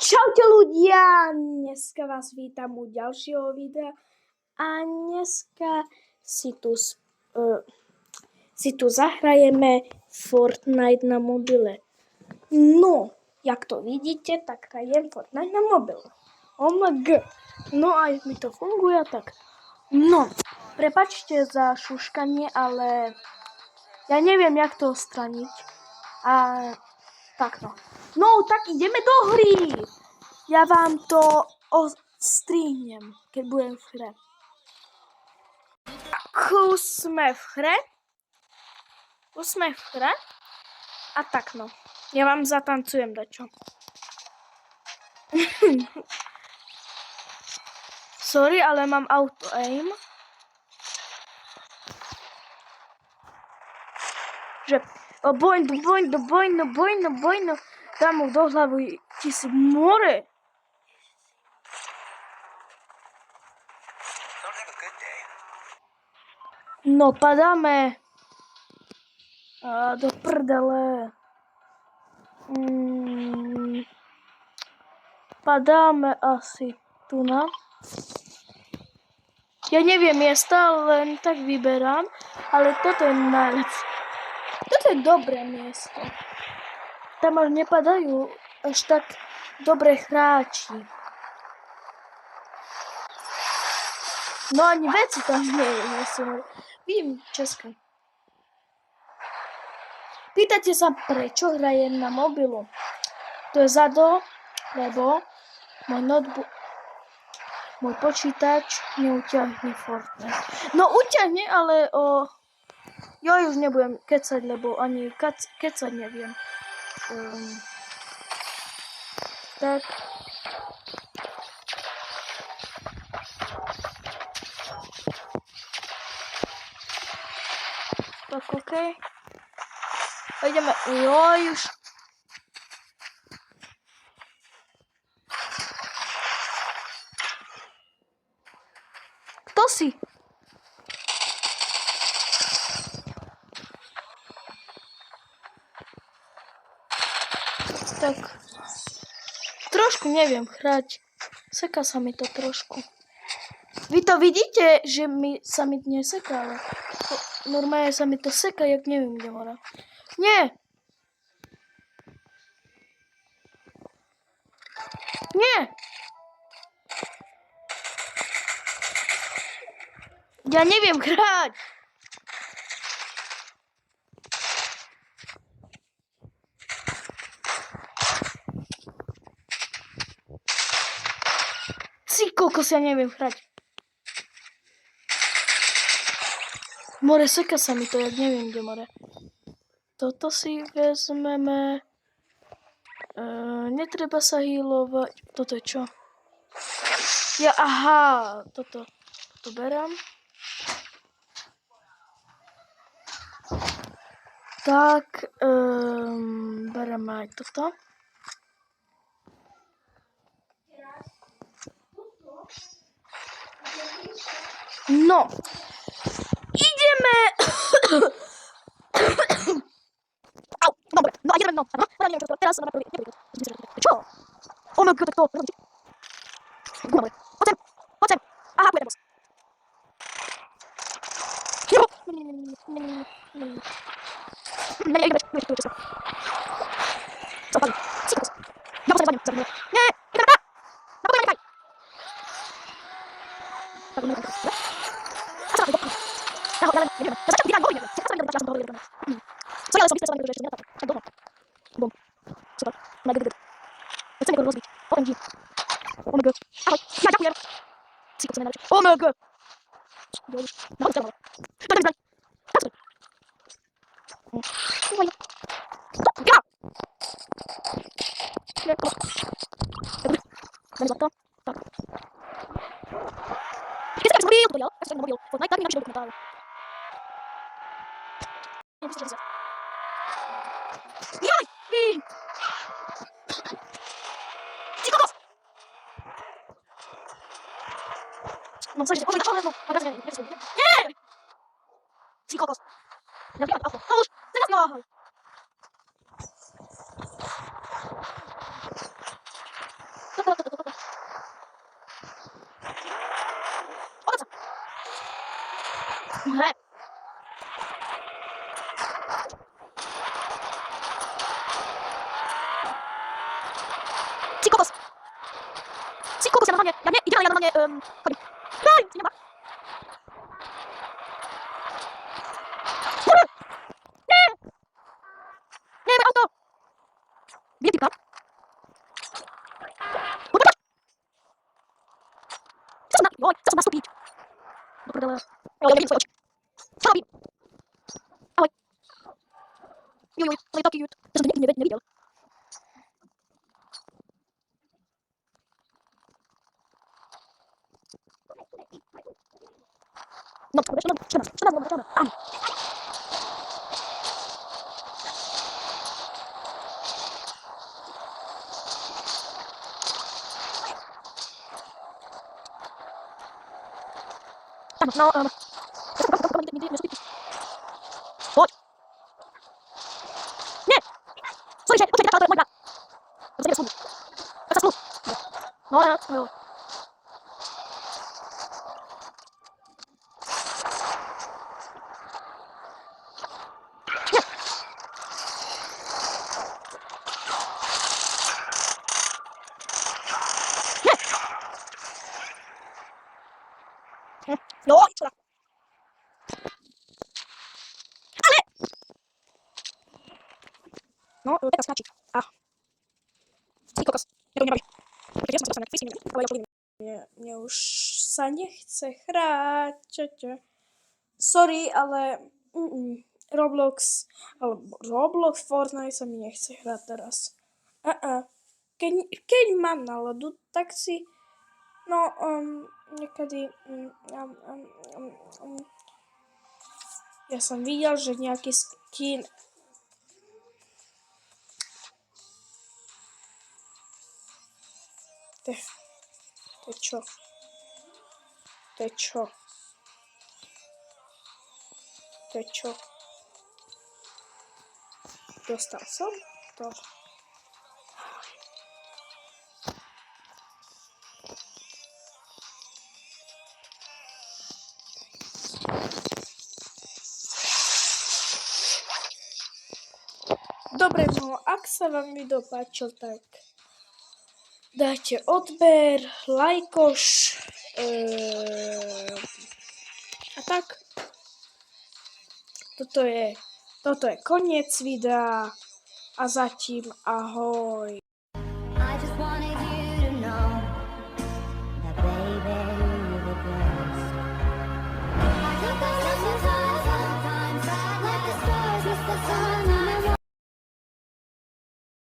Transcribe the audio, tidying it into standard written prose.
Čaute ľudia, dneska vás vítam u ďalšieho videa a dneska si tu zahrajeme Fortnite na mobile. No, jak to vidíte, tak hrajem Fortnite na mobile. OMG. No a mi to funguje tak. No, prepačte za šuškanie, ale ja neviem, jak to odstraniť. A tak no. No, tak ideme do hry. Ja vám to odstrihnem, keď budem v hre. Už sme v hre. A tak no. Ja vám zatancujem dačo. Sorry, ale mám auto aim. Že bojno. Dám mu do hlavy ti si more. No, padáme. Do prdele. Padáme asi tu na. Ja neviem miesta, len tak vyberám, ale toto je najlepšie. Toto je dobré miesto. Tam až nepadajú až tak dobré hráči. No ani veci tam nie sú. Vidím Česka. Pýtate sa, prečo hrajem na mobilu. To je zado, lebo môj počítač neutiahne Fortnite. No utiahne, ale ja už nebudem kecať, lebo ani kecať neviem. Tak. Tak okej. Ideme. Joj, už. Kto si? Tak. Trošku neviem hrať. Seká sa mi to trošku. Vy to vidíte, že sa mi neseká, ale normálne sa mi to seká, jak neviem, kde hora. Nie! Nie! Ja neviem hrať! Koľko si ja neviem hrať. More, seka sa mi to, jak neviem, kde more. Toto si vezmeme. Netreba sa healovať. Toto je čo? Aha, toto berám. Tak, berám aj toto. No, ideme. Au, dobre, no a ideme, no. Teraz sa napraví. Čo? OMG, tak to. Dobre, poď sem. Aha, pôjde boss. Ideme, co padli? Si kokos. Ja posledne padnem, zabudnem. Nie, ideme, na poďme, nechaj. Tak, ideme, co ja som myslel, že ešte nenatáčam. Tak doma. Bum. Super. Good. Chcem niekoho rozbiť. OMG. OMG. Ahoj. Ja ďakujem. Si kokos najlepšie. OMG. Dobre. No, to je malo. Dobre, zbraj. Tak sobie. Fajne. Ja! Nie, koło. Dobre. Daj złapto. Tak. Jest jak mobil, to ja. Jak mobil. Fortnite, tak mi napisze do komentarza. Nie, to jest jaj! Ci kokos! Mam coś, że no, magazyn, nie! Ci kokos! Ja wiem, auto. Pomóż! Teraz ja! Ty kokos! Ty kokos, ja normálne, ja normálne, chodím. Aj, ty nemá. Nie, auto! Kde typka? Poď! Chcem nastúpiť. Do prdele. Ja vidím svoje oči. Čo robím? Ahoj. Juj, to je taký cute. Ja som to nikdy nevidel. No, 14, áno. Áno, no, ja som nikdy nastúpiť. Poď. Nie! Sorry, že, počkaj, to je môj brat. To sa slúbu. Tak sa slúb. No, no. Jo, čo tak? Ale! No, teraz skáči. Ty kokos, nerobí. Protože ja som sa dostal na físky, ale ja poviem. Mne už sa nechce hrať. Sorry, ale Roblox, Fortnite sa mi nechce hrať teraz. Keď mám náladu, tak si niekedy ja som videl, že nejaký skin to je čo? To je čo? To je čo? Dostal som to. Dobre, no ak sa vám video páčil, tak dajte odber, lajkoš a tak. Toto je koniec videa a zatím ahoj.